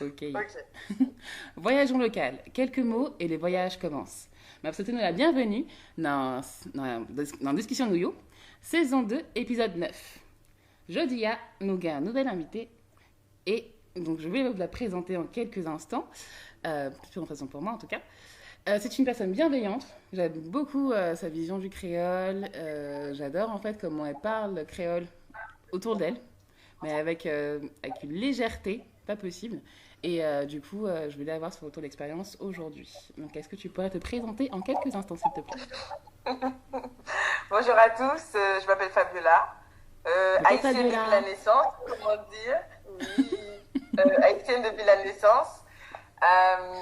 Ok. Ok. Voyageons local. Quelques mots et les voyages commencent. Ma souhaitons la bienvenue dans Discussion Nouyo, saison 2, épisode 9. Jeudi, nous avons un nouvel invité et donc je vais vous la présenter en quelques instants. Plus de façon pour moi en tout cas. C'est une personne bienveillante. J'aime beaucoup sa vision du créole. J'adore en fait comment elle parle le créole autour d'elle, mais avec une légèreté, pas possible. Et du coup, je voulais avoir son retour d'expérience aujourd'hui. Donc, est-ce que tu pourrais te présenter en quelques instants, s'il te plaît? Bonjour à tous, je m'appelle Fabiola, Bonjour haïtienne depuis la Fabiola. naissance, comment dire? Oui, haïtienne depuis la naissance.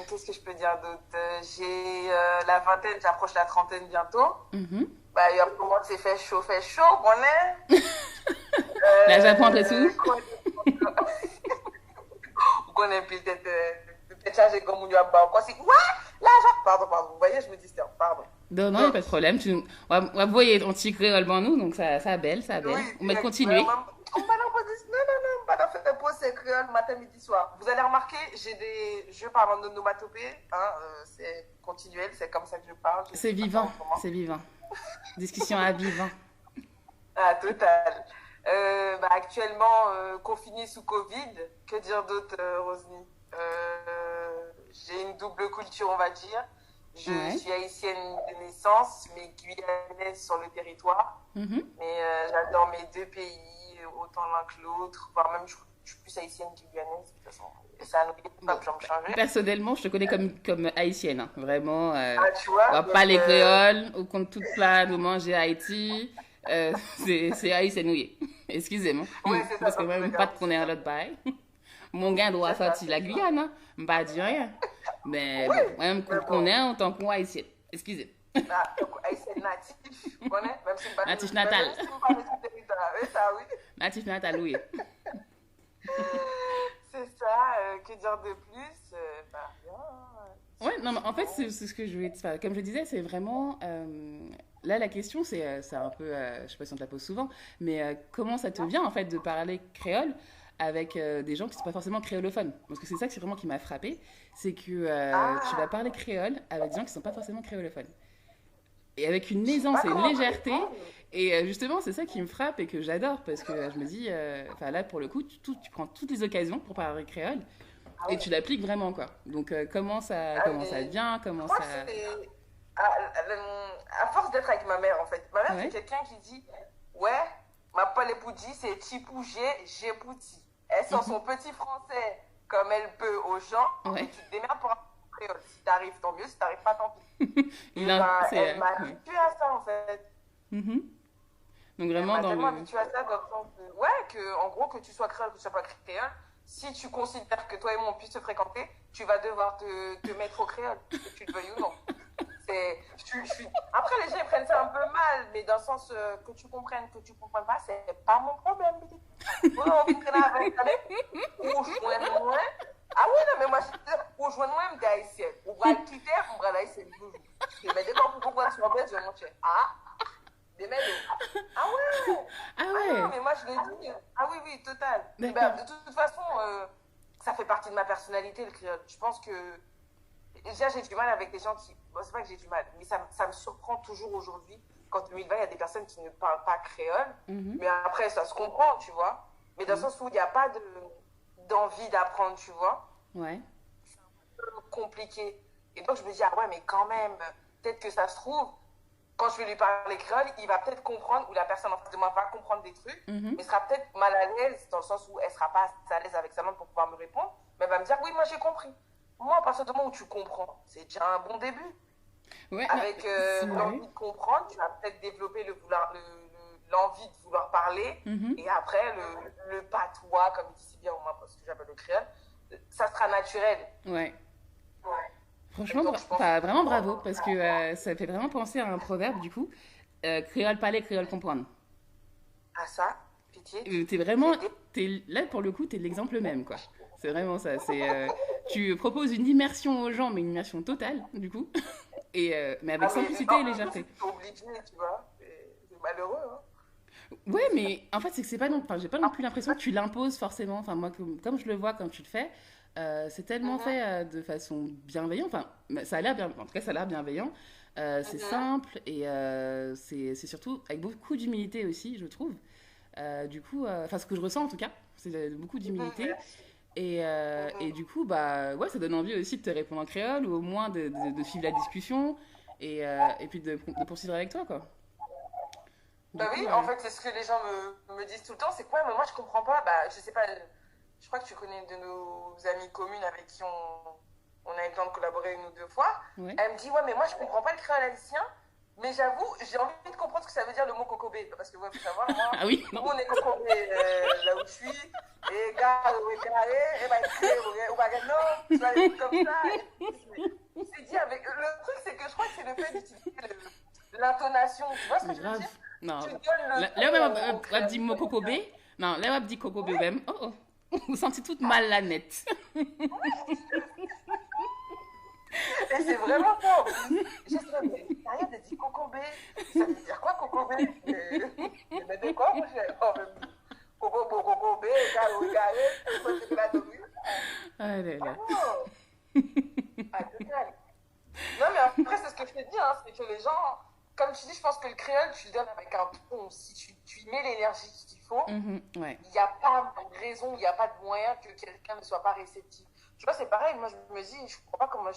Qu'est-ce que je peux dire d'autre? J'ai la vingtaine, j'approche la trentaine bientôt. Mhm. Bah, il y a un moment, c'est fait chaud, on est. Là, j'apprends tout. On connaît peut-être chargé comme on y a bas. Quoi, c'est, ouais, l'argent. Pardon, vous voyez, je me disturbe, pardon. Non, non, il n'y a Donc, pas de problème. On va voyer ton petit créole bon nous, donc ça belle, ça belle. oui, On va direct. continuer. On va non, non, pas dans faire pause, c'est créole matin, midi, soir. Vous allez remarquer, je parle en onomatopée, hein, c'est continuel, c'est comme ça que je parle. Je C'est sais pas faire vivant, autrement. c'est vivant. Discussion à vivant. Ah, total. Bah, actuellement, confiné sous Covid, que dire d'autre, Rosny? J'ai une double culture, on va dire. Je Ouais. suis haïtienne de naissance, mais guyanaise sur le territoire. Mhm. Mais j'adore mes deux pays, autant l'un que l'autre. Voire même, je suis plus haïtienne que guyanaise, de toute façon. Et ça n'a pas Bon, besoin de changer. personnellement, je te connais comme haïtienne, hein. Vraiment. Ah, tu On vois, va pas donc, les créoles, au compte toute plat, nous manger à Haïti. C'est haïtien, oui. Excusez-moi. ouais, c'est ça, Parce que dans tous les même cas, pas oui, de c'est connaître ça. l'autre bail. Mon gain doit C'est ça, sortir la c'est ça. Guyane, hein. Pas dire rien. Mais Oui, bon, même mais qu'on bon. connaît en tant que haïtienne. Excusez. Ah, donc, haïtienne natif, vous connaissez? Natif Même natal. si vous parlez du territoire, oui, ça, oui. Natif natal, oui. C'est ça, que dire de plus? Bah, rien. Ouais, non, mais en fait, Sinon, c'est ce que je voulais te faire. Comme je disais, c'est vraiment. Là, la question, c'est un peu. Je sais pas si on te la pose souvent, mais comment ça te vient, en fait, de parler créole avec des gens qui ne sont pas forcément créolophones? Parce que c'est ça que c'est vraiment qui m'a frappé, c'est que tu vas ah, parler créole avec des gens qui ne sont pas forcément créolophones. Et avec une je sais aisance pas et une comment te légèreté. répondre. Et justement, c'est ça qui me frappe et que j'adore parce que je me dis, enfin là, pour le coup, tu prends toutes les occasions pour parler créole Ah et oui. tu l'appliques vraiment, quoi. Donc, Ah, comment ça mais vient, je comment crois ça. que c'est. À force d'être avec ma mère, en fait. Ma mère, c'est Ouais. quelqu'un qui dit: ouais, ma Paul Epoudi, c'est Tipou, j'ai Pouti. Elle sort Mhm. son petit français comme elle peut aux gens, Ouais. et tu te démerdes pour un créole. Si t'arrives, tant mieux. Si t'arrives pas, tant pis. Il Et a, ben, c'est, elle m'a ouais. habituée à ça, en fait. Mhm. Donc, Elle vraiment m'a dans tellement le. habituée à ça, dans le sens de, ouais, que, en gros, que tu sois créole, que tu sois pas créole, si tu considères que toi et moi on puisse se fréquenter, tu vas devoir te mettre au créole, que tu le veuilles ou non. Après, les gens ils prennent ça un peu mal, mais dans le sens que tu comprennes, que tu comprennes pas, c'est pas mon problème. Vous avez envie de traîner avec, allez, ou joindre-moi. Ah oui, non, mais moi, je dis, ou joindre-moi, je suis haïtienne. Ou va le quitter, on va l'haïtienne toujours. Mais dès qu'on peut comprendre sur le je vais montrer. Ah, démêlés. Ah ouais! Ah Ah non, ouais, mais moi je l'ai dit. Ah oui, oui, total. Et ben, d'accord. de toute façon, ça fait partie de ma personnalité, le créole. Je pense que. Déjà, j'ai du mal avec des gens qui. Bon, c'est pas que j'ai du mal, mais ça me surprend toujours aujourd'hui. Qu'en 2020, il y a des personnes qui ne parlent pas créole. Mhm. Mais après, ça se comprend, tu vois. Mais dans le Mhm. sens où il n'y a pas d'envie d'apprendre, tu vois. Ouais. C'est un peu compliqué. Et donc, je me dis, ah ouais, mais quand même, peut-être que ça se trouve, quand je vais lui parler créole, il va peut-être comprendre, ou la personne en face de moi va comprendre des trucs, Mhm. mais sera peut-être mal à l'aise, dans le sens où elle sera pas assez à l'aise avec sa langue pour pouvoir me répondre, mais elle va me dire, oui, moi j'ai compris. Moi, à partir du moment où tu comprends, c'est déjà un bon début. Ouais, non, Avec ouais. l'envie de comprendre, tu vas peut-être développer l'envie de vouloir parler, Mhm. et après, le patois, comme il dit si bien, au moins, parce que j'appelle le créole, ça sera naturel. Ouais. Ouais. Et Franchement, donc, je pense que enfin, vraiment bravo, parce que ça fait vraiment penser à un proverbe, du coup. Créole parler, créole comprendre. à ça, pitié, T'es j'ai vraiment, des. là pour le coup, t'es l'exemple même, quoi. C'est vraiment ça. Tu proposes une immersion aux gens, mais une immersion totale, du coup, mais avec Ah, mais simplicité et en plus, légèreté. c'est obligé, tu vois. C'est malheureux, hein. Ouais, mais en fait, c'est que c'est pas non, enfin, j'ai pas non plus l'impression que tu l'imposes forcément. Enfin, moi, comme je le vois quand tu le fais, C'est tellement fait de façon bienveillante. Enfin, ça a l'air bien. En tout cas, ça a l'air bienveillant. C'est simple et c'est surtout avec beaucoup d'humilité aussi, je trouve. Du coup, enfin, ce que je ressens en tout cas, c'est beaucoup d'humilité. Et du coup, bah, ouais, ça donne envie aussi de te répondre en créole ou au moins de suivre la discussion et puis de poursuivre avec toi, quoi. Du Bah coup, oui, en fait, c'est ce que les gens me disent tout le temps, c'est quoi, mais moi je comprends pas, bah je sais pas, je crois que tu connais une de nos amies communes avec qui on a eu le temps de collaborer une ou deux fois. ouais. Elle me dit, ouais, mais moi je comprends pas le créole haïtien, mais j'avoue, j'ai envie de comprendre ce que ça veut dire le mot cocobé, parce que ouais, faut savoir, moi, Ah oui, nous non. on est cocobé là où je suis, et gars, et bah écoutez, ou bah non, tu vois, des trucs comme ça, et c'est dit avec, le truc c'est que je crois que c'est le fait d'utiliser l'intonation, tu vois ce que Mais je veux grave. dire? Non. Tu donnes le Là, ton au on dit créateur. Mokoko B. Non, là, on dit Coco B même. Oh, oh. Vous sentez toute mal la nette. Et c'est vraiment ça en plus. J'ai dit, mais sérieux, elle dit cocobé. Ça veut dire quoi cocobé? Mais de quoi moi j'ai coco cocobé, carré, carré, c'est de la domine. Ah là Ah là. non, ah total. Non mais après c'est ce que je te dis, hein, c'est que les gens, comme tu dis, je pense que le créole tu le donnes avec un ton. Si tu y mets l'énergie qu'il faut, Ouais. il n'y a pas de raison, il n'y a pas de moyen que quelqu'un ne soit pas réceptif. Tu vois, c'est pareil, moi je me dis, je ne comprends pas comment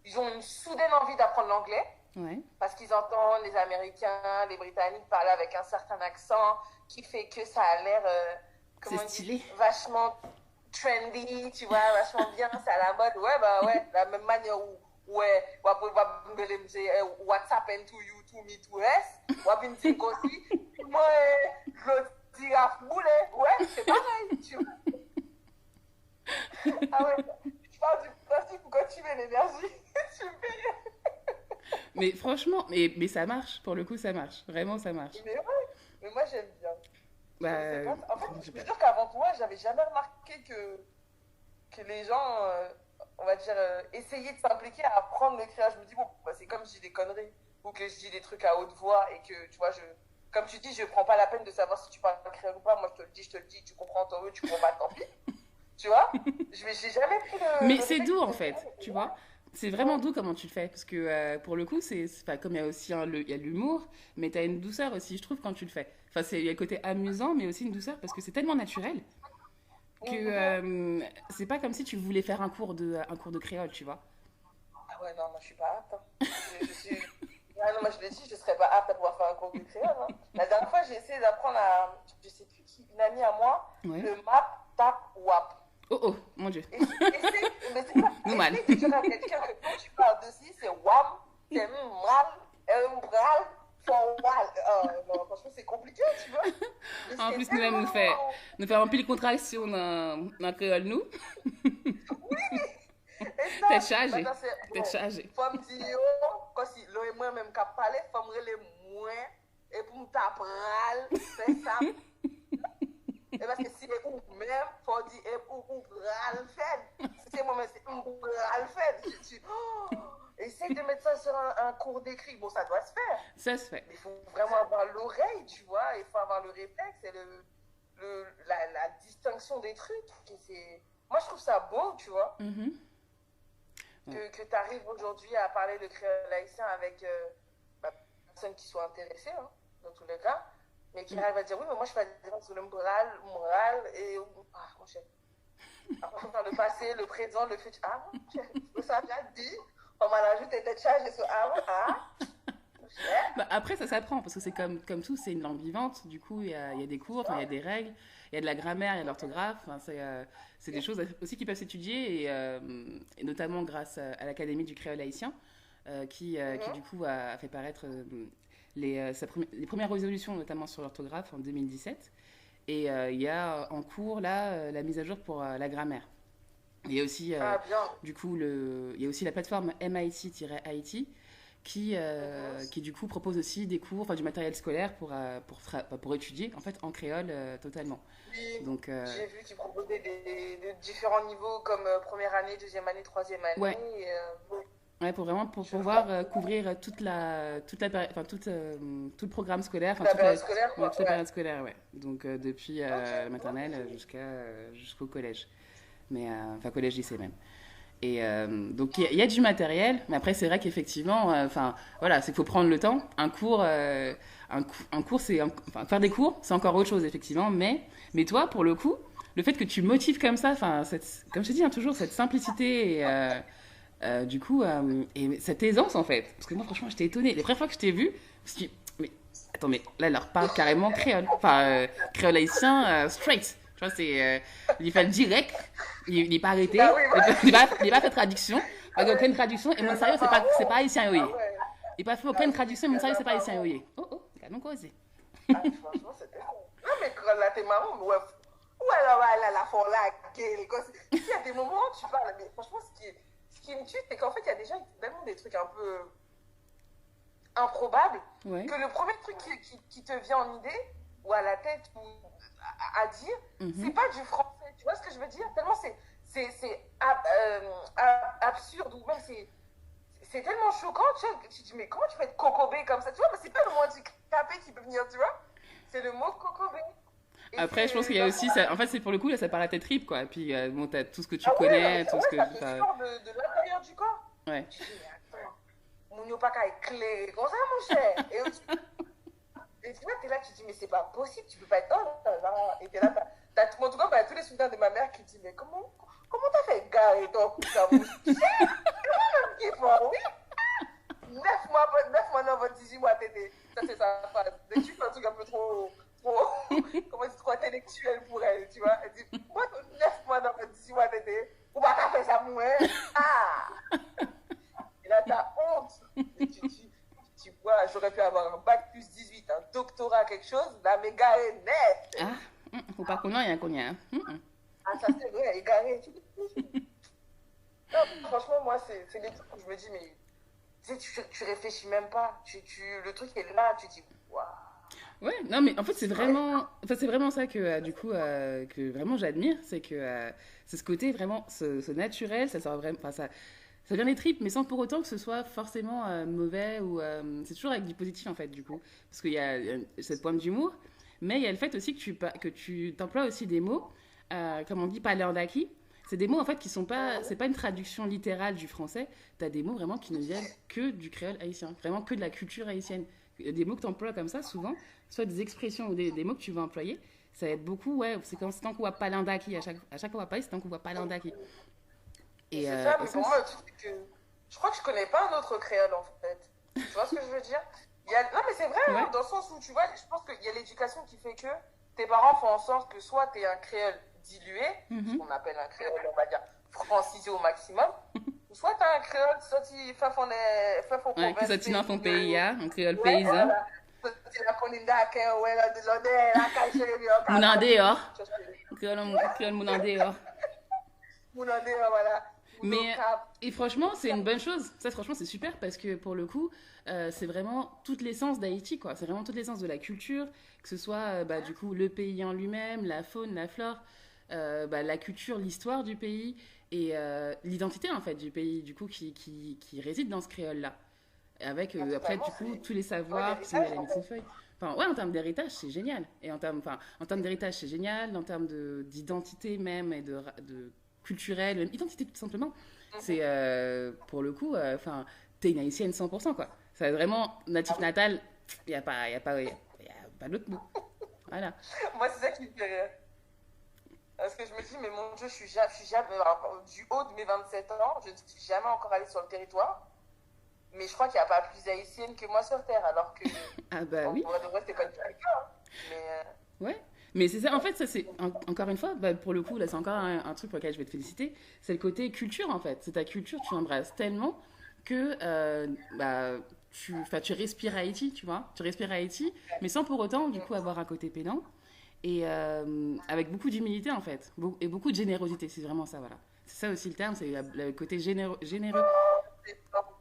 ils ont une soudaine envie d'apprendre l'anglais Ouais. parce qu'ils entendent les Américains, les Britanniques parler avec un certain accent qui fait que ça a l'air, C'est comment on stylé. dit, vachement trendy, tu vois, vachement bien, c'est à la mode. Ouais, bah ouais, la même manière où, ouais, what's happened to you, to me, to us, ou bien dire aussi, moi, je dis à boulet, ouais, c'est pareil, tu vois. Ah ouais, je parle du principe où quand tu mets l'énergie, tu payes. Mais franchement, mais ça marche. Pour le coup, ça marche. Vraiment, ça marche. Mais ouais, mais moi j'aime bien. Je sais Bah, pas. En fait, je sais je peux pas. dire qu'avant toi, j'avais jamais remarqué que les gens, on va dire, essayaient de s'impliquer à apprendre le créole. Je me dis, bon, bah, c'est comme je dis des conneries ou que je dis des trucs à haute voix et que, tu vois, comme tu dis, je prends pas la peine de savoir si tu parles créole ou pas. Moi, je te le dis, tu comprends, tant mieux, tu comprends pas, tant pis. Tu vois? J'ai jamais pris Mais le c'est réflexe doux de en me dire, fait, mais tu c'est vois. bon. C'est vraiment doux comment tu le fais. Parce que pour le coup, enfin, comme il y a aussi il y a de l'humour, mais tu as une douceur aussi, je trouve, quand tu le fais. Enfin, il y a le côté amusant, mais aussi une douceur parce que c'est tellement naturel que c'est pas comme si tu voulais faire un cours de créole, tu vois. Ah ouais, non, moi je suis pas apte. Hein. Je suis. Ah non, moi je l'ai dit, je serais pas apte à pouvoir faire un cours de créole. Hein. La dernière fois, j'ai essayé d'apprendre à. Je sais plus qui, une amie à moi, Ouais. le map, tap, wap. Oh oh, mon Dieu. Essaye, mais c'est pas. Nous mal. Essaye de dire à quelqu'un que quand tu parles de ci, c'est wam, c'est mbral, for wal. Non, franchement, c'est compliqué, tu vois. Mais En c'est plus, nous-mêmes, tellement. nous faire remplir les contractions dans le créole, nous. Et ça, T'es chargé. maintenant c'est. T'es Bon, chargé. faut me dire, quand si l'on et moi-même qui parler, faut me relayer moins, et pour me taper, c'est ça. Et parce que si ou même, faut dire, et ou bral fait. Si c'est moi-même, c'est ou bral fait. Oh, essaye de mettre ça sur un cours d'écrit. Bon, ça doit se faire. Ça se fait. Mais il faut vraiment avoir l'oreille, tu vois. Il faut avoir le réflexe et la distinction des trucs. Moi, je trouve ça beau, tu vois. Que tu arrives aujourd'hui à parler le créole haïtien avec personnes qui soient intéressées, hein, dans tous les cas, mais qui arrivent à dire oui, mais moi je fais la différence entre le moral et. Ah, mon cher. Après, il faut faire le passé, le présent, le futur. Ah, mon cher, ça vient dit. On m'a rajouté des charges sur ah, mon cher. Bah, après, ça s'apprend parce que c'est comme tout, c'est une langue vivante. Du coup, il y a des cours, il y a des règles, il y a de la grammaire, il y a de l'orthographe. C'est des choses aussi qui peuvent s'étudier et notamment grâce à l'Académie du créole haïtien qui du coup a fait paraître les premières résolutions, notamment sur l'orthographe en 2017. Et il y a en cours là la mise à jour pour la grammaire. Il y a aussi, du coup, il y a aussi la plateforme MIT-IT qui du coup propose aussi des cours, enfin du matériel scolaire pour étudier en fait en créole totalement. Oui, Donc, j'ai vu qu'ils proposaient de différents niveaux comme première année, deuxième année, troisième année. ouais, Bon, ouais, pour pouvoir couvrir tout le programme scolaire, la période scolaire, toute la ouais. période scolaire, ouais. Donc depuis Ok, la maternelle ok. jusqu'au collège. mais enfin collège-lycée même. Et donc il y a du matériel, mais après c'est vrai qu'effectivement, enfin voilà, c'est qu'il faut prendre le temps. Un cours enfin, faire des cours, c'est encore autre chose effectivement, mais toi pour le coup, le fait que tu motives comme ça, enfin comme je te dis hein, toujours cette simplicité du coup et cette aisance en fait, parce que moi franchement j'étais étonnée. Les premières fois que je t'ai vue, je me suis dit mais attends mais là elle leur parle carrément créole, enfin créole haïtien straight. Tu vois, il fait le direct, il n'est pas arrêté, Ah oui, ouais. il n'a pas fait traduction, il n'y a aucune traduction, et mon sérieux, c'est pas haïtien, oui. Ah ouais. Il n'a pas fait aucune traduction, et mon sérieux, c'est pas haïtien, oui. Oh, oh, regarde, quoi, c'est. Ah, franchement, c'était bon. Non, mais quand là, t'es marrant, mais ouais. Ouais, là, ouais, là, la fois là, il y a des moments où tu parles, mais franchement, ce qui me tue, c'est qu'en fait, il y a déjà tellement des trucs un peu improbables Ouais. que le premier truc qui te vient en idée, ou à la tête, ou à dire, c'est pas du français. Tu vois ce que je veux dire? Tellement absurde, ou même c'est tellement choquant, tu vois, tu te dis, mais comment tu peux être cocobé comme ça? Tu vois, mais c'est pas le mot handicapé qui peut venir, tu vois? C'est le mot cocobé. Et Après, je pense qu'il y a aussi, ça, en fait, c'est pour le coup, là, ça paraît tes tripes, quoi. Et puis, bon, t'as tout ce que tu ah connais, ouais, tout ce que. ça te sort de l'intérieur du corps. Ouais. Tu dis, mais attends, mon n'a pas qu'à éclairer comme ça, mon cher. Et tu vois, t'es là, tu te dis, mais c'est pas possible, tu peux pas être là. Et t'es là, t'as tout, en tout cas, bah, tous les souvenirs de ma mère qui disent, mais comment t'as fait garer ton coup ça, mon cher? Qui font, oui. 9 mois, 9 mois, 18 mois, t'étais. Ça, c'est sa phrase. Dès que tu fais un truc un peu trop comment dire, trop intellectuel pour elle, tu vois. Elle dit, moi, 9 mois, 18 mois, t'étais. Ou pas t'as fait ça, moi. Ah! Et là, t'as honte. Et tu vois, j'aurais pu avoir un bac plus 18, un doctorat, quelque chose. Là, mais garé net. Ah, faut pas qu'on ait, qu'on y a. Ah, ça, c'est vrai, égaré. Non, franchement, moi, c'est des trucs où je me dis, mais. Tu réfléchis même pas. Le truc est là, tu dis, waouh. Ouais, non, mais en fait, c'est vraiment ça que, du coup, que vraiment j'admire. C'est que c'est ce côté vraiment, ce naturel, ça sort vraiment. Enfin, ça vient des tripes, mais sans pour autant que ce soit forcément mauvais ou. C'est toujours avec du positif, en fait, du coup. Parce qu'il y a cette pointe d'humour, mais il y a le fait aussi que tu t'emploies aussi des mots, comme on dit, paléandaki. C'est des mots en fait qui sont pas, c'est pas une traduction littérale du français. T'as des mots vraiment qui ne viennent que du créole haïtien, vraiment que de la culture haïtienne. Des mots que tu emploies comme ça souvent, soit des expressions ou des mots que tu vas employer, ça va être beaucoup, ouais, c'est quand c'est tant qu'on voit palindaki, à chaque fois qu'on va parler, c'est tant qu'on voit palindaki. Et c'est ça, mais pour moi, le truc, c'est que je crois que je connais pas un autre créole en fait. Tu vois ce que je veux dire? Non, mais c'est vrai, ouais. Hein, dans le sens où tu vois, je pense qu'il y a l'éducation qui fait que tes parents font en sorte que soit tu es un créole dilué, ce qu'on appelle un créole, on va dire, francisé au maximum, ou soit tu as un créole sorti fait au province. Qui sorti dans ton pays, un créole paysan. C'est la coninda qui est ouais, de l'odeur, la cache, mon en dehors. Créole mon en dehors. Mon en dehors, voilà. Mais, et franchement, c'est une bonne chose. Ça, franchement, c'est super parce que pour le coup, c'est vraiment toute l'essence d'Haïti, quoi. C'est vraiment toute l'essence de la culture, que ce soit du coup le pays en lui-même, la faune, la flore, la culture, l'histoire du pays et l'identité en fait du pays, du coup, qui réside dans ce créole-là. Avec après, du coup, tous les savoirs qui sont à la feuille. Enfin, ouais, en termes d'héritage, c'est génial. Et en termes d'héritage, c'est génial. En termes d'identité même et de culturelle, même identité tout simplement. C'est pour le coup, t'es une haïtienne 100%, quoi. C'est vraiment natif natal, il n'y a pas d'autre mot. Voilà. Moi, c'est ça qui me fait rire. Parce que je me dis, mais mon Dieu, je suis jamais, du haut de mes 27 ans, je ne suis jamais encore allée sur le territoire. Mais je crois qu'il n'y a pas plus haïtienne que moi sur Terre, alors que. Ah bah oui. En vrai de vrai, c'était pas du tout le cas. Mais. Ouais. Mais c'est ça, en fait, ça c'est, encore une fois, pour le coup, là c'est encore un truc pour lequel je vais te féliciter, c'est le côté culture en fait. C'est ta culture, tu embrasses tellement que tu respires Haïti, tu vois. Tu respires Haïti, mais sans pour autant, du coup, avoir un côté pédant. Et avec beaucoup d'humilité en fait, et beaucoup de générosité, c'est vraiment ça, voilà. C'est ça aussi le terme, c'est le côté généreux. C'est parti.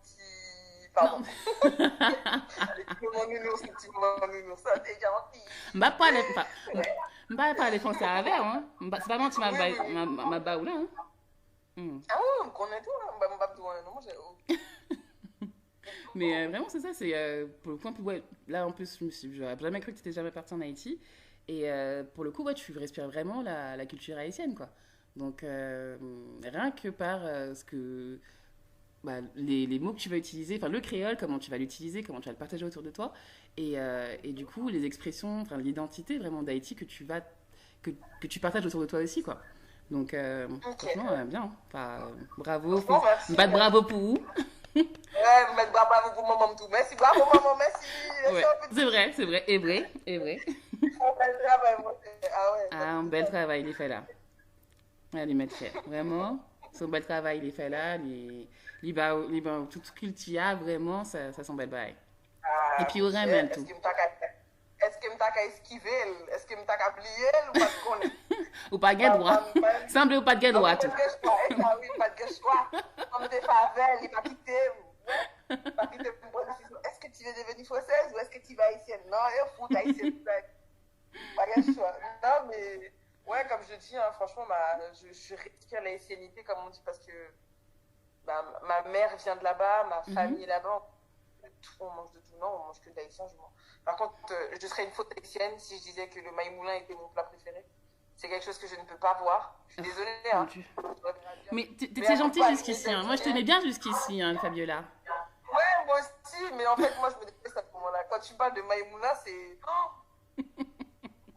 Pardon. Mon nounours, ça t'es gentil. M'a pas aller français avec, hein. C'est pas moi qui m'a baou là, hein. Ah oui, on connaît tout, hein. Mais vraiment, c'est ça, c'est pour le coup, ouais, là en plus, j'aurais jamais cru que tu n'étais jamais parti en Haïti. Et pour le coup, ouais, tu respires vraiment la culture haïtienne, quoi. Donc, rien que par ce que les mots que tu vas utiliser, enfin le créole, comment tu vas l'utiliser, comment tu vas le partager autour de toi, et du coup les expressions, enfin l'identité vraiment d'Haïti que tu partages autour de toi aussi, quoi. Donc Ok. franchement, bien, hein. Enfin, bravo, Franchement, merci. battre bravo pour vous. Ouais, mettre bravo pour maman tout. Merci, bravo maman, merci. Merci Ouais, un peu c'est vrai, et vrai, et vrai. de bel travail, moi. Ah ouais, Ah, ça un fait bel ça. travail, il est fait là. Ouais, les mettre fait, vraiment. Son bel travail, il est fait là. Tout ce qu'il y a, vraiment, ça son bel bail. Et Ah, puis, mon au cher, même tout. est-ce que m'ta ka esquiver? Est-ce que m'ta ka plier ou pas de connaître? Ou pas gain droit. Semble ou pas de gain Non, droit mais pas tout. de choix. Et ça, oui, pas de choix. Comme des favelles, il va quitter. Ouais. Il va quitter pour une bonne décision. Est-ce que tu veux devenir française ou est-ce que tu vas haïtienne? Non, il faut haïtienne. Pas de choix. Non, mais ouais, comme je dis, hein, franchement, je respire la haïtiennité, comme on dit, parce que ma mère vient de là-bas, ma Mhm. famille est là-bas. On mange de tout, non, on mange que de l'haïtien. Par contre, je serais une faute haïtienne si je disais que le maïmoulin était mon plat préféré. C'est quelque chose que je ne peux pas voir. Je suis Oh, désolée, mon hein. Dieu. Mais Mais à t'étais chaque gentille fois, les jusqu'ici, hein. Moi, je Haïtiens. t'aimais bien jusqu'ici, hein, Fabiola. Ouais, moi aussi, mais en fait, moi, je me déteste à ce moment-là. Quand tu parles de maïmoulin, c'est. Oh,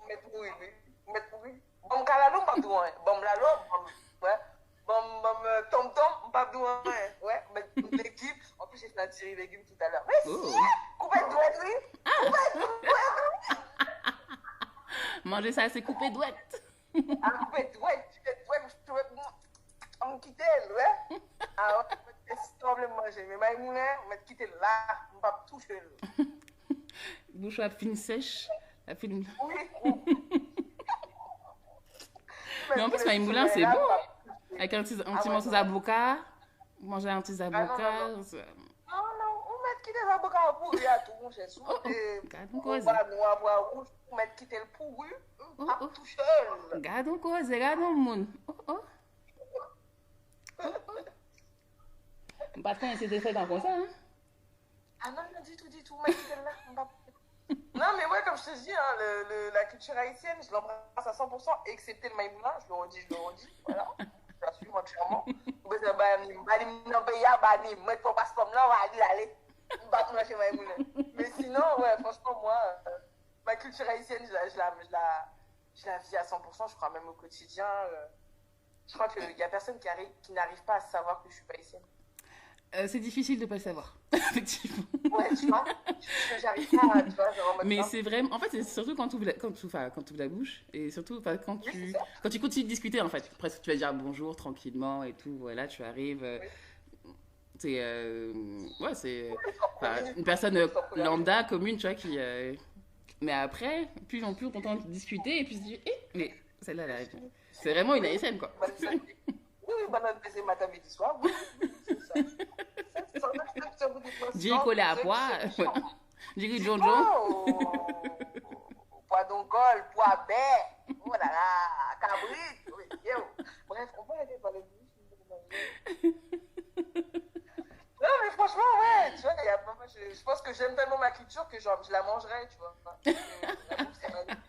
mettre pourri, oui. Mettre pourri. Bon, kalalou, pas douin. Bon, lalo, bon, ouais. Bon, tom-tom, pas douin. Ouais, mettre légumes. En plus, j'ai fait un tiré légumes tout à l'heure. Mais si, Oh. coupé de douette, oui. Coupé de douette. Manger ça, c'est coupé douette. Ah, coupé de douette. Je vais me quitter, ouais. Ah, ouais, c'est problème, manger. Mais maïmoulin, on va quitter là. On va toucher. Bouche à fine sèche. À fine... Oui, oui. Mais en plus, Maïmoulin, ma si je moulin, vais c'est là, bon, on hein. va toucher. Avec un Ah petit ouais, morceau non. d'avocat. Manger un petit Ah non, non, non. avocat. Non, non, on met quitter la boca au pourri à tout, mon cher. Oh, oh. Et Gardons on cause. va noir, voir rouge, on met quitter le pourri, Oh, à oh. tout seul. Gardons cause, gardons moun. Oh, oh. Oh, oh. Pas de essayer de faire comme ça, hein. Ah non, non, du tout, mais quitter là. Non, mais ouais, comme je te dis, hein, la culture haïtienne, je l'embrasse à 100%, excepté le maïmouna, je le redis, voilà. J'assume entièrement. Mais c'est non, pays, moi, pour passer comme là, on va aller, chez maïmouna. Mais sinon, ouais, franchement, moi, ma culture haïtienne, je la vis à 100%, je crois même au quotidien. Je crois qu'il n'y a personne qui n'arrive pas à savoir que je suis pas haïtienne. C'est difficile de pas le savoir, effectivement. Ouais, tu vois, j'arrive pas, tu vois, genre en mode Mais ça. c'est vraiment. En fait, c'est surtout quand tu ouvres quand tu ouvres la bouche. Et surtout Oui, c'est ça. quand tu continues de discuter, en fait. Presque tu vas dire bonjour tranquillement et tout. Voilà, tu arrives. Oui. C'est. Ouais, c'est. Oui, sans Enfin, problème. une personne Sans problème. lambda, commune, tu vois, qui. Mais après, plus en plus, on t'entend discuter et puis tu te dis, mais celle-là, là, c'est vraiment une ASN, quoi. Oui, oui, banane baiser matin, midi, soir. Oui, oui, c'est ça. C'est ça, c'est un bout de J'ai collé à poids. J'ai John John. Oh, poids d'ongole, poids bête. Oh là là, cabrit. Oui, yo. Bref, on peut aller par le bus. Non, mais franchement, ouais, tu vois, je pense que j'aime tellement ma culture que genre, je la mangerais, tu vois. La bouffe, c'est ma vie.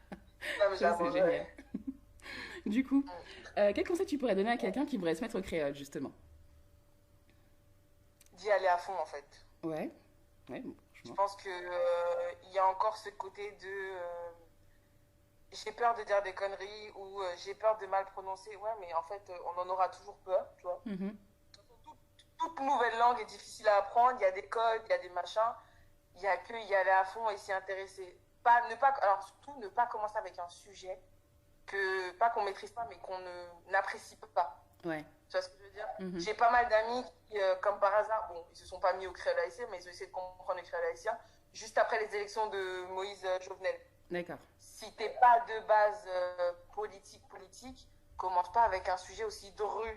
Non, mais je la Ça, c'est génial. mangerais. Du coup, quel conseil tu pourrais donner à quelqu'un qui voudrait se mettre au créole, justement? D'y aller à fond, en fait. Ouais, ouais, bon, Je franchement. pense que il y a encore ce côté de j'ai peur de dire des conneries ou j'ai peur de mal prononcer. Ouais, mais en fait, on en aura toujours peur, tu vois. Mhm. Toute, toute nouvelle langue est difficile à apprendre. Il y a des codes, il y a des machins. Il y a que y aller à fond et s'y intéresser. Alors surtout, ne pas commencer avec un sujet pas qu'on maîtrise pas, mais qu'on n'apprécie pas. Ouais. Tu vois ce que je veux dire? Mhm. J'ai pas mal d'amis qui, comme par hasard, bon, ils se sont pas mis au créole haïtien, mais ils ont essayé de comprendre le créole haïtien juste après les élections de Moïse Jovenel. D'accord. Si t'es pas de base politique, commence pas avec un sujet aussi dru.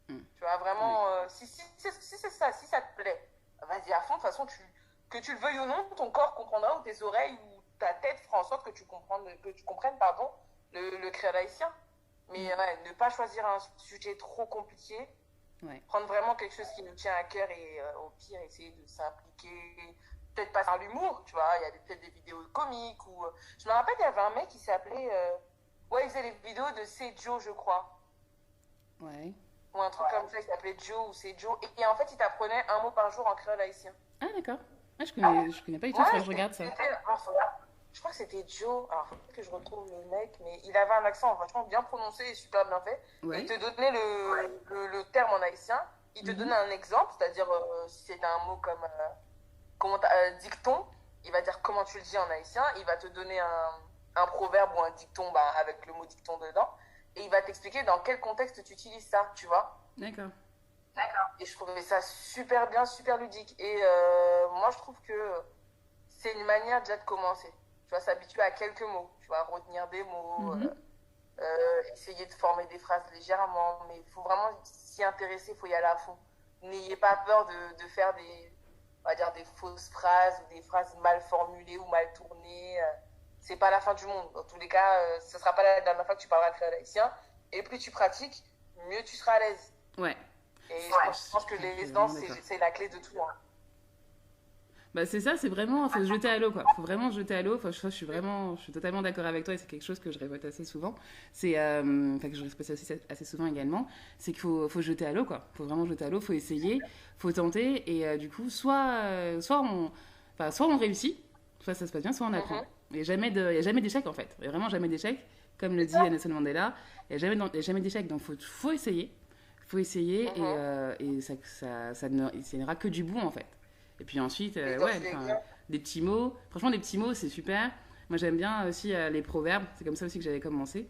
Mm. Tu vois, vraiment, Oui. si c'est ça, si ça te plaît, vas-y à fond. De toute façon, que tu le veuilles ou non, ton corps comprendra, ou tes oreilles, ou ta tête fera en sorte que tu comprennes, pardon, le créole haïtien. Mais ouais, ne pas choisir un sujet trop compliqué. Ouais. Prendre vraiment quelque chose qui nous tient à cœur et au pire, essayer de s'impliquer. Peut-être pas par l'humour, tu vois. Il y a peut-être des vidéos comiques. Je me rappelle, il y avait un mec qui s'appelait. Ouais, il faisait les vidéos de C'est Joe, je crois. Ouais. ou un truc comme ça, il s'appelait Joe, ou c'est Joe. Et en fait, il t'apprenait un mot par jour en créole haïtien. Ah, d'accord. Ah, je connais pas du tout, il Ouais, faudrait que je regarde ça. je crois que c'était Joe. Alors, faut que je retrouve le mec, mais il avait un accent vachement bien prononcé et super bien fait. Et il Ouais. te donnait le terme en haïtien. Il te Mhm. donnait un exemple, c'est-à-dire si c'était un mot comme dicton, il va dire comment tu le dis en haïtien. Il va te donner un proverbe ou un dicton bah, avec le mot dicton dedans. Et il va t'expliquer dans quel contexte tu utilises ça, tu vois. D'accord. Et je trouvais ça super bien, super ludique. Et moi, je trouve que c'est une manière déjà de commencer. Tu vas s'habituer à quelques mots. Tu vas retenir des mots, Mhm. essayer de former des phrases légèrement. Mais il faut vraiment s'y intéresser, il faut y aller à fond. N'ayez pas peur de faire on va dire des fausses phrases ou des phrases mal formulées ou mal tournées. C'est pas la fin du monde. Dans tous les cas, ce sera pas la dernière fois que tu parleras créole haïtien. Et plus tu pratiques, mieux tu seras à l'aise. Ouais. Et je pense que Je suis l'aisance, vraiment d'accord. c'est la clé de tout. Hein. Bah c'est ça, c'est vraiment, faut se jeter à l'eau quoi. Faut vraiment se jeter à l'eau. Enfin, je suis totalement d'accord avec toi et c'est quelque chose que je répète assez souvent. C'est, enfin que je répète aussi assez souvent également, c'est qu'il faut se jeter à l'eau quoi. Faut vraiment se jeter à l'eau, faut essayer, faut tenter et du coup soit on réussit, soit ça se passe bien, soit on apprend. Mhm. Il y a jamais d'échec en fait. Il y a vraiment jamais d'échec. Comme le C'est dit ça. Nelson Mandela, il y a jamais d'échec. Donc faut essayer, faut essayer Mhm. et ça n'ira que du bon en fait. Et puis ensuite, Et dans ouais, tous les enfin, cas, des petits mots. Franchement, des petits mots, c'est super. Moi, j'aime bien aussi les proverbes. C'est comme ça aussi que j'avais commencé.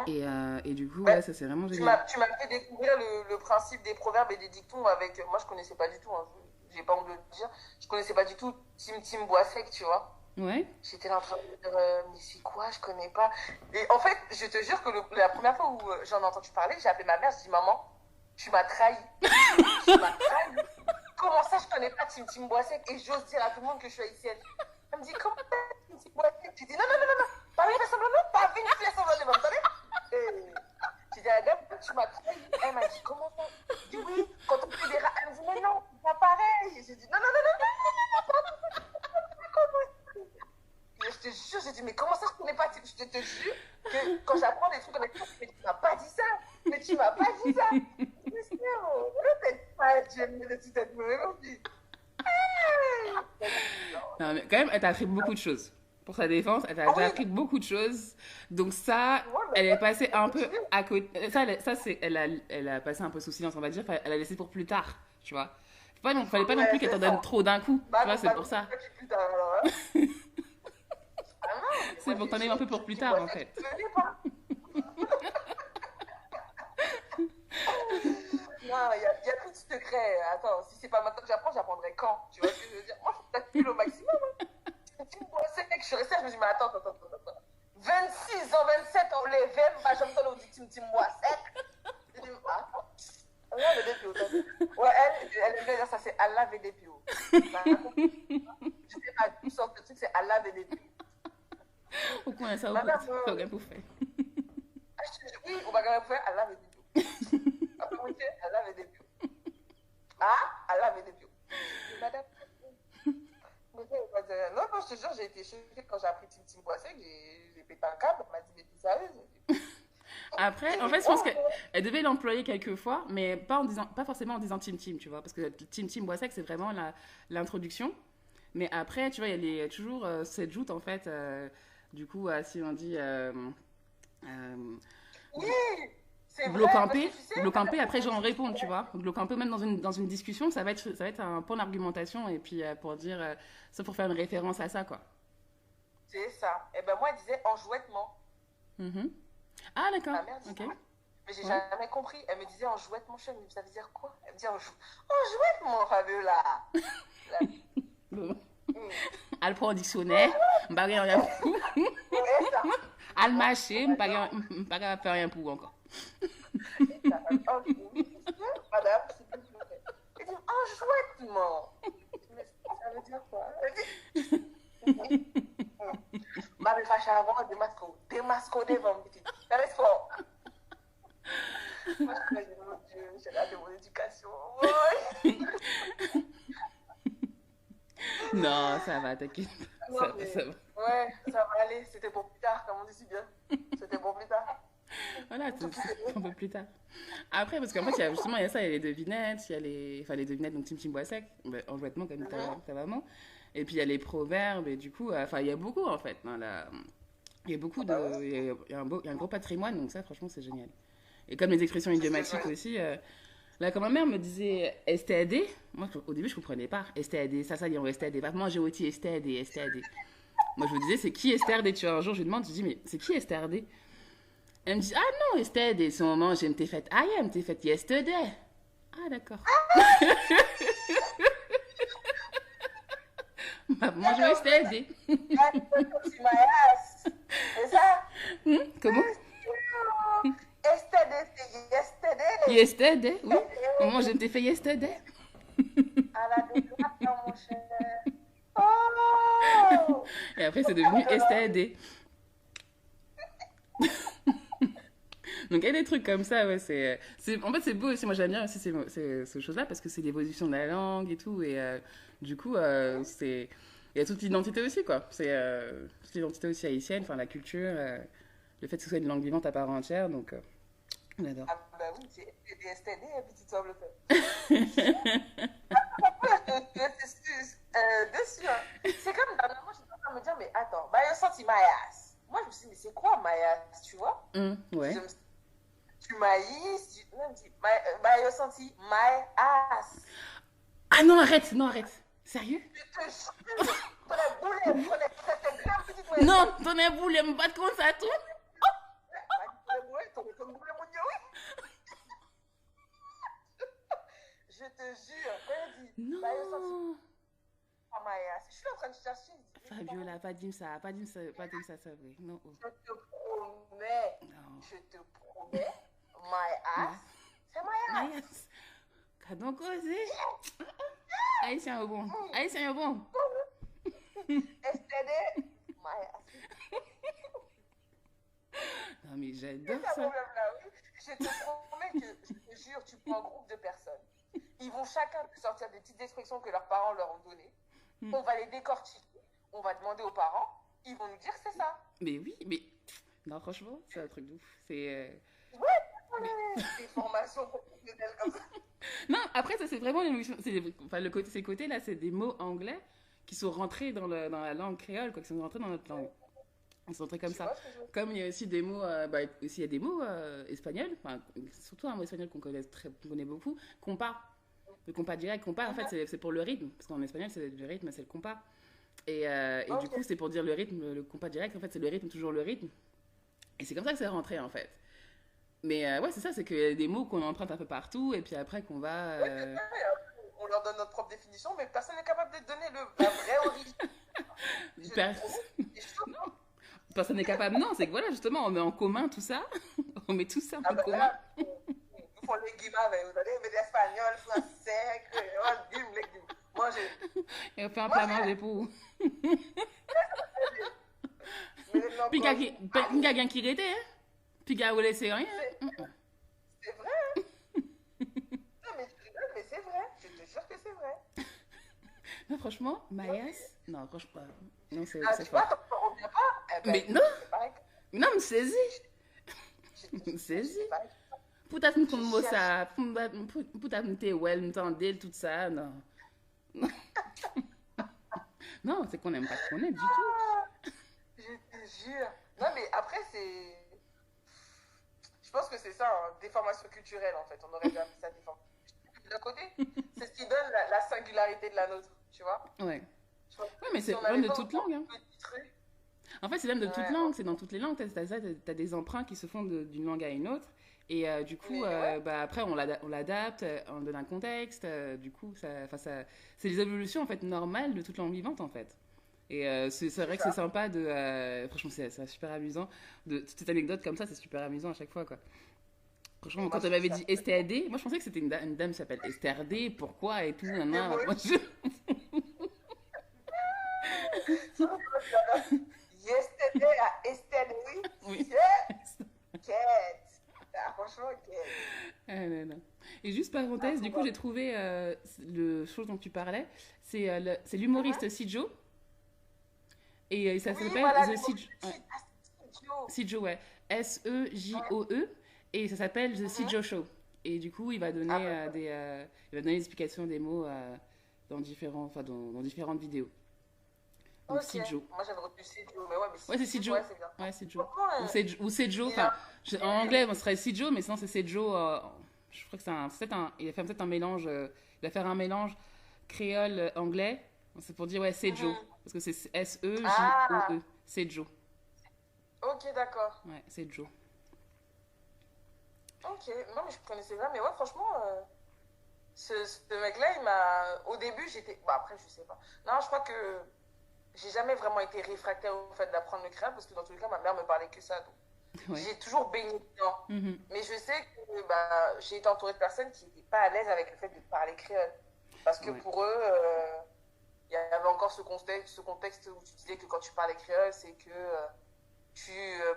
mhm. Et du coup, Bah, ouais, ça, c'est vraiment génial. tu m'as fait découvrir le principe des proverbes et des dictons avec. Moi, je connaissais pas du tout. Hein, j'ai pas honte de le dire. Je connaissais pas du tout Tim Bois Sec, tu vois. Ouais. J'étais là en train de me dire, mais c'est quoi, je connais pas. Et en fait, je te jure que la première fois où j'en ai entendu parler, j'ai appelé ma mère, je dis, maman, tu m'as trahi. Tu m'as trahi. Comment ça, je connais pas Tim Boisek et j'ose dire à tout le monde que je suis haïtienne. Elle me dit, comment ça, Tim Boisek? J'ai dit, non, non, non, non, non, pas une fait semblant, non, pas une fait semblant de m'entendre. J'ai dit à la dame, tu m'as trahi. Elle m'a dit, comment ça? J'ai dit, oui, quand on fait des rats, elle me dit, mais non, c'est pas pareil. J'ai dit, non, non, non, non, comment? Et je te jure, j'ai dit, mais comment ça, je connais pas? Je te jure que quand j'apprends des trucs avec toi, mais tu m'as pas dit ça. Mais tu m'as pas dit ça. Mais c'est peut-être pas, j'aime le petit tête, mais non, Non, mais quand même, elle t'a appris beaucoup de choses. Pour sa défense, elle t'a ah déjà oui, appris beaucoup de choses. Donc ça, moi, elle est passée mais un peu continue. à côté. Ça c'est, elle a passé un peu sous silence, on va dire. Elle a laissé pour plus tard, tu vois. Fallait pas non plus Ouais, qu'elle c'est t'en donne ça. trop d'un coup. Tu Bah vois, non, c'est bah pour non, ça. c'est plus tard alors. Hein. Ah non, mais C'est moi, pour que t'en aies un peu pour plus tu tard, vois en ça, fait. tu ne connais pas. Non, y a plus de secret. Attends, si c'est pas maintenant que j'apprends, j'apprendrai quand? Tu vois ce que je veux dire? Moi, je calcule au maximum. Hein. Tu me vois, c'est que je suis restée, je me dis, mais attends. 26 ans, 27 ans, les verts, bah, j'aime ton audit, tu me vois sec. Je dis, ah, Allah VDPO, t'as vu? Ouais, elle aime bien dire ça, c'est Allah VDPO. T'as compris? Je sais pas d'où sort le truc, c'est Allah VDPO. Au coin, ça, Ma mère ça me. aurait pu faire. Ah, oui, on va quand même faire Allah VDPO. Après, oui, Allah VDPO. Ah, Allah VDPO. Mais madame. Mais non, non, je te jure, j'ai été choquée quand j'ai appris Tim Boisset, j'ai pété un câble, on m'a dit, mais t'es sérieuse? Après, J'ai en dit, fait, je quoi? pense qu'elle devait l'employer quelques fois, mais pas forcément en disant Tim Tim, tu vois. Parce que Tim Boissac, c'est vraiment l'introduction. Mais après, tu vois, il y a toujours cette joute, en fait. Du coup, si on dit euh, Oui, c'est vrai, parce que tu sais, Glocampé, après, j'en réponds, tu vois. Glocampé, même dans une discussion, ça va être un point d'argumentation, et puis pour dire, ça pour faire une référence à ça, quoi. c'est ça. Et ben moi, elle disait enjouettement. Mhm. Ah, d'accord, Ma mère dit ok. ça. Mais j'ai Ouais. jamais compris. Elle me disait enjouettement, je me ça veut dire quoi? Elle me dit enjouettement, fameux là. Là. Bon. Hum. Elle prend au dictionnaire, m'bagay rien pour. Ouais, ça. Elle marché, m'bagay faire rien pour encore. Madame, s'il te plaît. Elle dit enjouettement. Mais ça veut dire quoi? Elle dit, ma me fâche avant, démasco devant, petite. Ça reste fort. Moi, je me dis, mon Dieu, j'ai là de mon éducation. Ouais. Non, ça va, t'inquiète. Non, Ça va, mais ça va. ouais, ça va aller. C'était pour plus tard, comme on dit si bien. C'était pour plus tard. Voilà, c'est un peu plus tard. Après, parce qu'en fait, justement, il y a ça, il y a les devinettes, il y a les devinettes, donc Tim Tim Boisec, en vêtements comme ta maman. Et puis il y a les proverbes, et du coup, il y a beaucoup en fait. Hein, là, il y a beaucoup Bah ouais, de. Il y a un gros patrimoine, donc ça, franchement, c'est génial. Et comme les expressions c'est ce que je idiomatiques veux dire. aussi, là, quand ma mère me disait STAD, moi, au début, je comprenais pas. STAD, ça dit en STAD. Pas moi, j'ai aussi STAD, STAD. Moi, je me disais, c'est qui STRD? Tu vois, un jour, je lui demande, je dis, mais c'est qui STRD? Elle me dit, ah non, STRD, c'est au moment où je m'étais fait, I am, t'es fait yesterday. Ah, d'accord. Moi, je vais STRD. Ah, c'est my ass. C'est ça? Comment? Yesterday, c'est yesterday. Yesterday, oui. Au moment où je m'étais fait yesterday. À la déclaration, mon cher. Oh! Et après, c'est devenu STRD. Donc, il y a des trucs comme ça, ouais, en fait, c'est beau aussi. Moi, j'aime bien aussi ces choses-là parce que c'est l'évolution de la langue et tout. Et du coup, il y a toute l'identité aussi, quoi. C'est toute l'identité aussi haïtienne, enfin, la culture, le fait que ce soit une langue vivante à part entière. Donc, on adore. Ah, bah oui, c'est des STD, et puis tu te le fait. Je t'excuse dessus. Hein. C'est comme dernièrement, j'étais en train de me dire, mais attends, bah, il a senti my ass. Moi, je me suis dit, mais c'est quoi my ass, tu vois? Ouais. Tu maïs, tu me dis, bah, il a senti my ass. Ah non, arrête, non, arrête. Sérieux? Je te jure, prenez boulet, prenez cette grande petite oreille. Non, ton éboule, me battre comme ça, tout. Prenez boulet, ton boulet, mon dieu, oui. Je te jure, quand il dit, bah, il a senti Non. my ass. Je suis en train de chercher. Fabiola, pas dire ça, pas dire ça, pas dire ça, c'est vrai. Non. Je te promets, Non. je te promets, my ass, c'est my ass. Yes. Quand on cause, Haïtien au bon. Haïtien au bon. STD, my ass. Non, mais C'est j'adore ça ça. problème-là, oui. Je te promets que, je te jure, tu prends un groupe de personnes. Ils vont chacun te sortir des petites expressions que leurs parents leur ont données. On va les décortiquer. On va demander aux parents. Ils vont nous dire que c'est ça. Mais oui, mais. Non, franchement, c'est un truc de ouf. C'est. Ouais, des formations professionnelles comme ça. Non, après, ça, c'est vraiment l'évolution. Enfin, ces côtés-là, c'est des mots anglais qui sont rentrés dans la langue créole, quoi, qui sont rentrés dans notre langue. Ils sont rentrés comme Tu ça. vois ce que je veux dire? Comme il y a aussi des mots, aussi il y a des mots espagnols, enfin, surtout un mot espagnol qu'on connaît beaucoup, compas. Le compas direct, compas, en fait, c'est pour le rythme, parce qu'en espagnol, c'est le rythme, c'est le compas. Et du coup, c'est pour dire le rythme, le compas direct, en fait, c'est le rythme, toujours le rythme. Et c'est comme ça que c'est rentré, en fait. Mais ouais, c'est ça, c'est qu'il y a des mots qu'on emprunte un peu partout, et puis après qu'on va. Oui, c'est ça. On leur donne notre propre définition, mais personne n'est capable de donner la vraie origine. Non, personne n'est capable. Non, c'est que voilà, justement, on met en commun tout ça. On met tout ça en commun. Là, nous font les guimards, vous allez mettre espagnol, français, créole, guim, légumes. Mangez. Et on fait un plat manger pour. Puis il y a quelqu'un qui était, hein. Puis il y a laissé rien. C'est vrai. Non, mais c'est vrai. Je te jure que c'est vrai. Non, franchement, Mayas. Non, franchement. Non, c'est Tu vois, fort. t'en reviens pas. Mais non. C'est pareil. Non, me saisis. Me saisis. Peut-être me comme ça. Peut-être me t'es well, me tendel, tout ça. Non. Non, c'est qu'on n'aime pas ce qu'on est du tout. Je te jure. Non, mais après, c'est. Je pense que c'est ça, hein, déformation culturelle en fait. On aurait dû appeler ça déformation culturelle. D'un côté, c'est ce qui donne la singularité de la nôtre, tu vois. Ouais. Ouais, mais c'est même de toute langue. Hein. Truc. En fait, c'est même de toute langue, c'est dans toutes les langues. T'as des emprunts qui se font d'une langue à une autre. Et du coup, après, on l'adapte, on donne un contexte. Du coup, c'est les évolutions en fait, normales de toute langue vivante en fait. Et c'est vrai que c'est sympa de. Franchement, c'est super amusant. Cette anecdote comme ça, c'est super amusant à chaque fois, quoi. Franchement, quand elle m'avait dit STAD, moi je pensais que c'était une dame qui s'appelle Esther D. Pourquoi et tout. Moi, Yesterday à Esther, oui. Quête. Franchement, quête. Non. Et juste parenthèse, du coup, j'ai trouvé le chose dont tu parlais. C'est l'humoriste Sidjo. Et ça s'appelle The Sidjo. Sidjo, ouais. SEJOE et ça s'appelle The Mhm. Sijo Show. Et du coup, Ah bah, il va donner des explications des mots dans différentes vidéos. Donc ok. Sijo. Moi, j'avais retenu Cédio, mais ouais, mais Ouais, c'est Cédio, Sijo. ouais, c'est bien. Ouais, Sijo. Franchement, Ou Sejo. il a... Enfin, en anglais, on serait Sijo, mais sinon c'est Sejo. Je crois que il va faire peut-être un mélange. Il va faire un mélange créole-anglais. C'est pour dire, ouais, Sejo. Mhm. Parce que c'est S-E-J-O-E. Ah, Sejo. ok, d'accord. Ouais, Sejo. Ok, non, mais je connaissais pas. Mais ouais, franchement, ce mec-là, il m'a. Au début, j'étais. Bah, après, je sais pas. Non, je crois que j'ai jamais vraiment été réfractaire au fait d'apprendre le créole parce que dans tous les cas, ma mère me parlait que ça. Donc, Ouais. j'ai toujours baigné dedans. Mhm. Mais je sais que bah, j'ai été entourée de personnes qui n'étaient pas à l'aise avec le fait de parler créole. Parce que Ouais. pour eux, il y avait encore ce contexte où tu disais que quand tu parlais créole, c'est que tu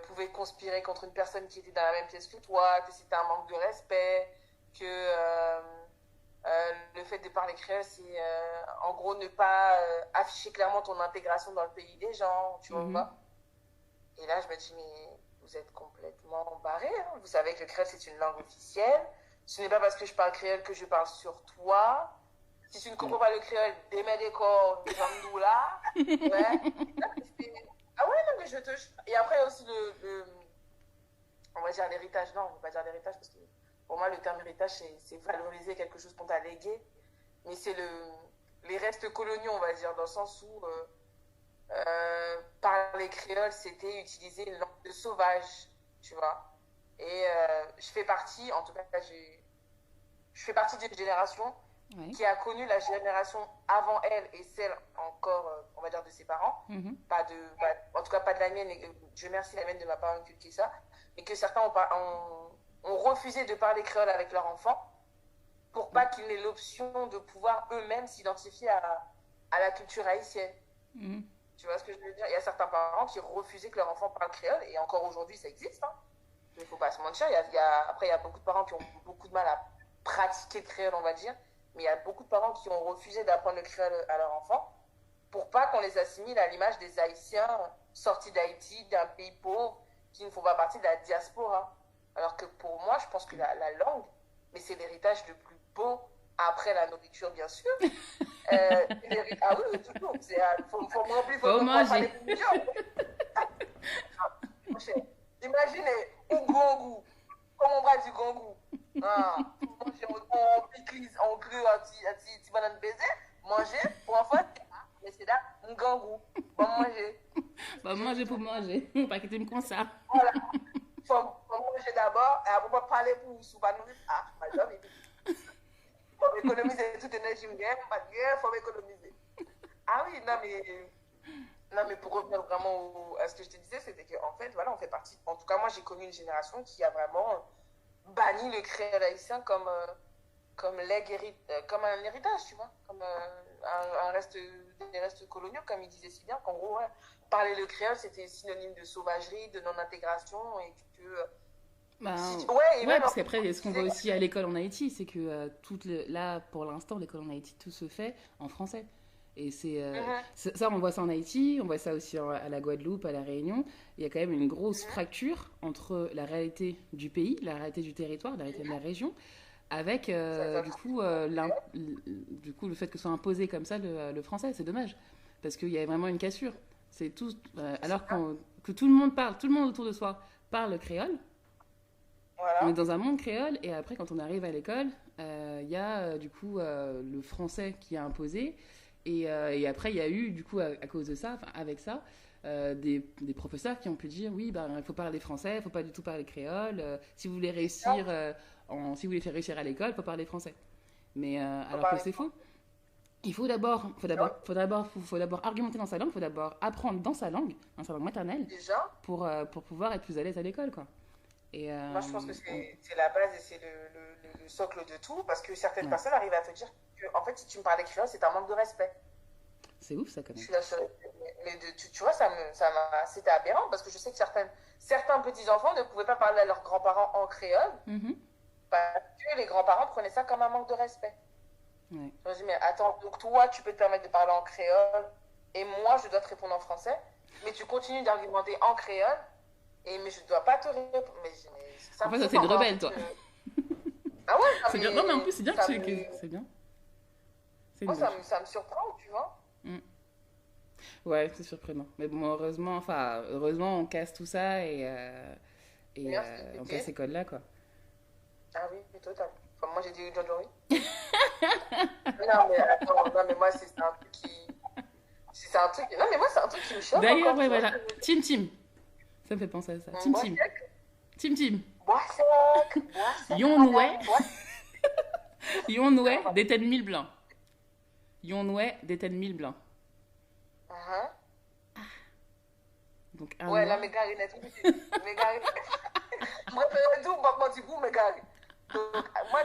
pouvais conspirer contre une personne qui était dans la même pièce que toi, que c'était un manque de respect, que le fait de parler créole, c'est en gros ne pas afficher clairement ton intégration dans le pays des gens, tu Mhm. vois. Et là, je me dis, mais vous êtes complètement barré. Hein. Vous savez que le créole, c'est une langue officielle. Ce n'est pas parce que je parle créole que je parle sur toi. Si tu ne comprends Ouais. pas le créole, démets des corps, jambes là. Ouais. Ah ouais, non, mais je te. Et après, il y a aussi on va dire l'héritage. Non, on ne va pas dire l'héritage parce que pour moi, le terme héritage, c'est valoriser quelque chose qu'on t'a légué. Mais c'est les restes coloniaux, on va dire, dans le sens où parler créole, c'était utiliser une langue de sauvage, tu vois. Et je fais partie, en tout cas, je fais partie d'une génération Ouais. qui a connu la génération avant elle et celle encore, on va dire, de ses parents. Mhm. En tout cas, pas de la mienne, et Dieu merci, la mienne ne m'a pas inculqué ça. Mais que certains ont refusé de parler créole avec leurs enfants pour pas qu'ils aient l'option de pouvoir eux-mêmes s'identifier à la culture haïtienne. Mhm. Tu vois ce que je veux dire? Il y a certains parents qui refusaient que leur enfant parle créole, et encore aujourd'hui, ça existe. Hein. Il ne faut pas se mentir. Après, il y a beaucoup de parents qui ont beaucoup de mal à pratiquer le créole, on va dire. Mais il y a beaucoup de parents qui ont refusé d'apprendre le créole à leurs enfants pour pas qu'on les assimile à l'image des Haïtiens sortis d'Haïti, d'un pays pauvre, qui ne font pas partie de la diaspora. Alors que pour moi, je pense que la langue, mais c'est l'héritage le plus beau après la nourriture, bien sûr. Ah oui, oui, toujours. Faut me remplir, faut Faut me faire des manger. millions. Imagine un gongou, comme on va dire gongou. Ah, manger, on pique, on grille un petit banane baiser, manger, pour en fait, mais c'est là, un gongou, pour manger. Bah, manger pour manger. Pas que tu me comme ça. Voilà, faut manger d'abord, et après, pas parler pour sous pas nourrir. Ah, ma job, faut m'économiser toute énergie, pas de guerre, faut m'économiser. Ah oui, non, mais pour revenir vraiment à ce que je te disais, c'était qu'en fait, voilà, on fait partie. En tout cas, moi, j'ai connu une génération qui a vraiment banni le créole haïtien comme un héritage, tu vois, comme des restes coloniaux, comme il disait si bien, qu'en gros, ouais, parler le créole, c'était synonyme de sauvagerie, de non-intégration, et que si Ben, ouais, et ouais, même parce qu'après, tu ce qu'on disais voit que aussi à l'école en Haïti, c'est que là, pour l'instant, l'école en Haïti, tout se fait en français. Et Mhm, ça, on voit ça en Haïti, on voit ça aussi à la Guadeloupe, à la Réunion. Il y a quand même une grosse mhm, fracture entre la réalité du pays, la réalité du territoire, la réalité de la région, avec ça a été du coup le fait que ce soit imposé comme ça le français. C'est dommage, parce qu'il y a vraiment une cassure. C'est tout, que tout le monde autour de soi parle le créole, on est voilà. dans un monde créole et après quand on arrive à l'école, il y a du coup le français qui a imposé et après il y a eu du coup à cause de ça, enfin, avec ça, des professeurs qui ont pu dire oui ben il faut parler français, il faut pas du tout parler créole, si vous voulez C'est ça, réussir si vous voulez faire réussir à l'école, il faut parler français. Mais faut alors que parler c'est faux. français. Faut d'abord argumenter dans sa langue, faut d'abord apprendre dans sa langue maternelle, Déjà, pour pouvoir être plus à l'aise à l'école, quoi. Et moi, je pense que c'est la base et c'est le socle de tout, parce que certaines ouais, personnes arrivent à te dire que, en fait, si tu me parles créole, c'est un manque de respect. c'est ouf ça quand Je même. suis la seule. Mais tu vois, c'était aberrant, parce que je sais que certains petits-enfants ne pouvaient pas parler à leurs grands-parents en créole, Mhm. parce que les grands-parents prenaient ça comme un manque de respect. Ouais. Je me dis, mais attends, donc toi, tu peux te permettre de parler en créole, et moi, je dois te répondre en français, mais tu continues d'argumenter en créole, Mais je dois pas te répondre. Mais ça En me fait, ça, c'est une surprend, moi, en rebelle, fait. toi. Ah ouais, C'est bien. Non, mais en plus, c'est bien que ça tu. me... C'est bien. C'est une Moi, bonne chose. ça me surprend, tu vois. Mm. Ouais, c'est surprenant. Mais bon, heureusement, on casse tout ça Merci, on casse ok. ces codes-là, quoi. Ah oui, total. Enfin, moi, j'ai dit John Jory. Non, mais attends, non, mais moi, c'est un truc qui. C'est un truc. Non, mais moi, c'est un truc qui me choque D'ailleurs, encore, ouais, tu vois ce voilà. que je veux dire. Tim Tim. Ça me fait penser à ça. Tim Bois Tim. sec, Tim Tim. bois sec, Yonoué. madame, bois Yonoué sec. des têtes mille blancs. Yonoué des têtes mille blancs. Uh-huh. Donc, un Ouais, là, noir. mes gars, net. Mes gars, moi, je tout, moi, du coup, mes gars. Donc, moi,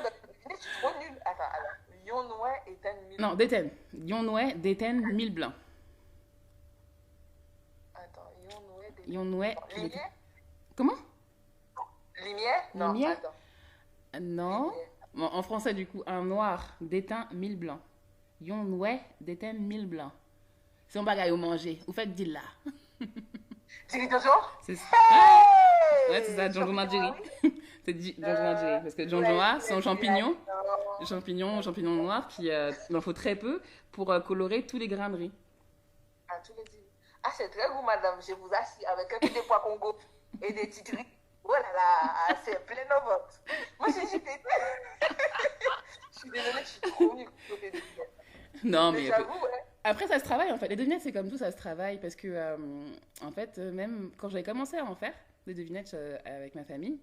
je suis trop nulle. Attends, alors. Lion noir est un mille. Non, des têtes. Yonoué des têtes mille blancs. Attends, lion noir des. Yonoué. Lumière? Comment? Lumière? Non, Lumière? attends. Non. Lumière. Bon, en français, du coup, un noir déteint mille blancs. Yonoué déteint mille blancs. C'est un bagage au manger. Vous faites dit là. Thierry Jojo? C'est ça. Ouais, c'est Hey! ça, Jonjon Nadjeri. Champignon, oui. C'est Jonjon Nadjeri. Parce que Jonjon Ouais, A, c'est un champignon. non. Champignon noir qui, il en faut très peu pour colorer tous les grains de riz. Ah, tous les dîners. Ah, c'est très goût, madame. Je vous assure, avec un peu de pois Congo et des petites riz. Oh là là, c'est plein au ventre. Moi, j'étais. Je suis désolée, je suis trop nulle côté des devinettes. Non, Mais mais j'avoue, ouais. après, ça se travaille en fait. Les devinettes, c'est comme tout, ça se travaille. Parce que, en fait, même quand j'avais commencé à en faire, des devinettes avec ma famille,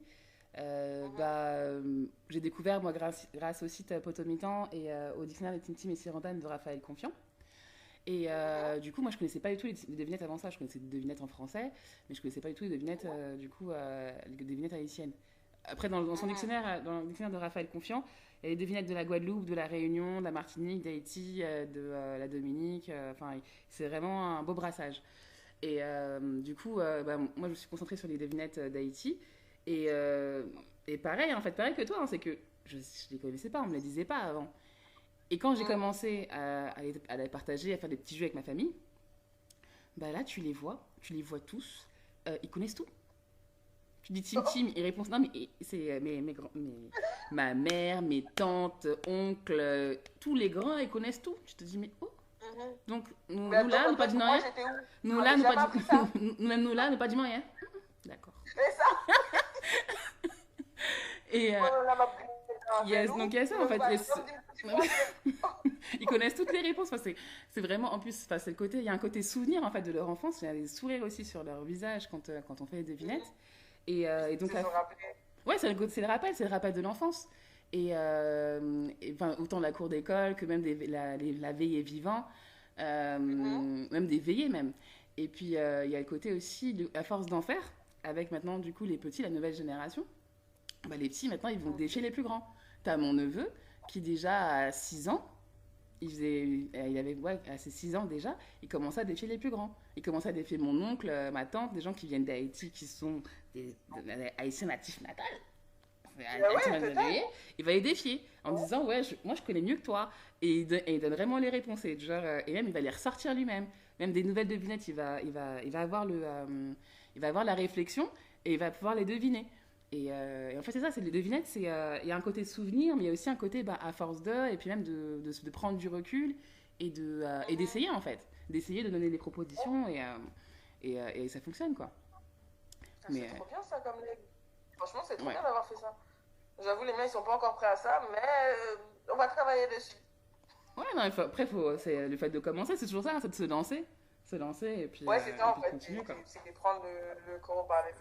j'ai découvert, moi, grâce au site Potomitan et au dictionnaire des Tintim et Sirantane de Raphaël Confiant. Et du coup, moi, je connaissais pas du tout les devinettes avant ça. Je connaissais des devinettes en français, mais je connaissais pas du tout les devinettes, les devinettes haïtiennes. Après, dans son dictionnaire, dans le dictionnaire de Raphaël Confiant, il y a les devinettes de la Guadeloupe, de la Réunion, de la Martinique, d'Haïti, de la Dominique. Enfin, c'est vraiment un beau brassage. Et du coup, moi, je me suis concentrée sur les devinettes d'Haïti. Et, euh, et pareil, en fait, pareil que toi, hein, c'est que je les connaissais pas, on me les disait pas avant. Et quand j'ai commencé à les partager, à faire des petits jeux avec ma famille, bah là, tu les vois tous, ils connaissent tout. Tu dis Tim Tim, ils répondent non, mais c'est ma mère, mes tantes, oncles, tous les grands, ils connaissent tout. Tu te dis, mais oh, donc nous, Mais nous là, attends, nous pas dit moi, rien. j'étais où? Nous On là, n'a nous pas jamais appris ça. dit, même nous là, nous pas dit rien. D'accord. C'est ça. Et On l'a appris. yes, donc il y a ça en fait. Et Ils connaissent toutes les réponses. Enfin, c'est vraiment, en plus, enfin, c'est le côté, il y a un côté souvenir en fait de leur enfance. Il y a des sourires aussi sur leur visage quand on fait les devinettes. Et donc, se sont rappelés. ouais, c'est le rappel de l'enfance. Enfin, autant la cour d'école que même la veillée vivant, même des veillées même. Et puis, il y a le côté aussi, à force d'en faire, avec maintenant, du coup, les petits, la nouvelle génération, bah, les petits, maintenant, ils vont défier les plus grands. T'as mon neveu qui, déjà, à 6 ans, il avait, ouais, à ses 6 ans déjà, il commençait à défier les plus grands. Il commençait à défier mon oncle, ma tante, des gens qui viennent d'Haïti, qui sont des Haïtiens natifs natals. Ouais, Il va les défier en disant ouais moi je connais mieux que toi et il donne vraiment les réponses et, genre, et même il va les ressortir lui-même, même des nouvelles devinettes, il va avoir il va avoir la réflexion et il va pouvoir les deviner. Et en fait c'est ça, c'est les devinettes, il y a un côté souvenir mais il y a aussi un côté à force et puis même de prendre du recul et d'essayer en fait, d'essayer de donner des propositions et ça fonctionne quoi. C'est trop bien ça comme les. Franchement, c'est trop ouais. bien d'avoir fait ça. J'avoue, les miens, ils sont pas encore prêts à ça, mais on va travailler dessus. Ouais, non, après, c'est le fait de commencer, c'est toujours ça, hein, c'est de se lancer et puis, Ouais, c'est ça en fait. continuer quoi. C'est prendre le taureau par les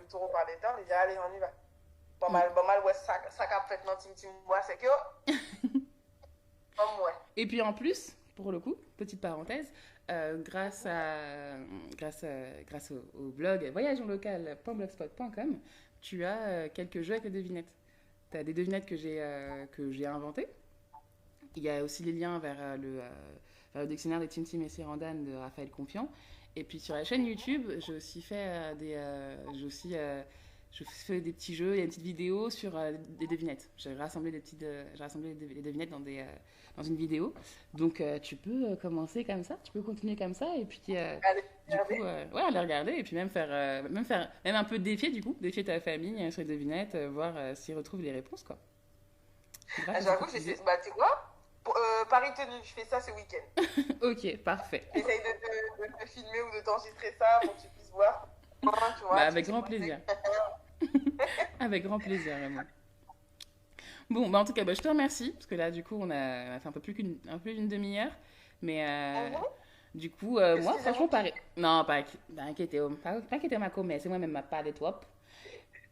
dents et dire allez, on y va. Pas mal, ouais, ça a fait dans Tim Tim, moi, c'est que. Comme ouais. Et puis en plus, pour le coup, petite parenthèse, grâce au blog voyageonlocal.blogspot.com, tu as quelques jeux avec les devinettes. Tu as des devinettes que j'ai inventées. Il y a aussi les liens vers le dictionnaire des Tintim et Sirandane de Raphaël Confiant. Et puis sur la chaîne YouTube, j'ai aussi fait je fais des petits jeux, il y a une petite vidéo sur des devinettes. J'ai rassemblé les devinettes dans une vidéo. Donc tu peux commencer comme ça, tu peux continuer comme ça, et puis Allez, du coup, regardez. ouais, aller regarder, et puis même un peu défier du coup, défier ta famille sur les devinettes, voir s'ils retrouvent les réponses, quoi. Grâce Ah, à ce j'avoue, petit jeu. bah, tu vois, Paris tenu, je fais ça ce week-end. Ok, parfait. J'essaye de te filmer ou de t'enregistrer ça pour que tu puisses voir. Tu Bah, vois, tu avec sais grand quoi plaisir. c'est. Avec grand plaisir, vraiment. Bon, bah en tout cas, bah, je te remercie, parce que là, du coup, on a fait un peu plus d'une demi-heure. Mais Mhm. du coup, moi, franchement, Excusez-moi. pareil. Non, pas inquiété, pas inquiété, ma commère, c'est moi-même, ma pas des top.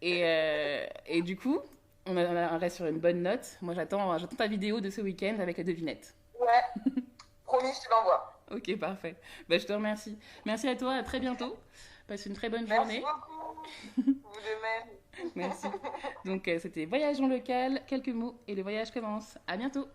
Et du coup, on reste sur une bonne note. Moi, j'attends ta vidéo de ce week-end avec les devinettes. Ouais, promis, je te l'envoie. Ok, parfait. Bah, je te remercie. Merci à toi, à très bientôt. Passe une très bonne Merci journée. beaucoup. Vous de même. Merci. Donc, c'était Voyage en local, quelques mots, et le voyage commence. À bientôt.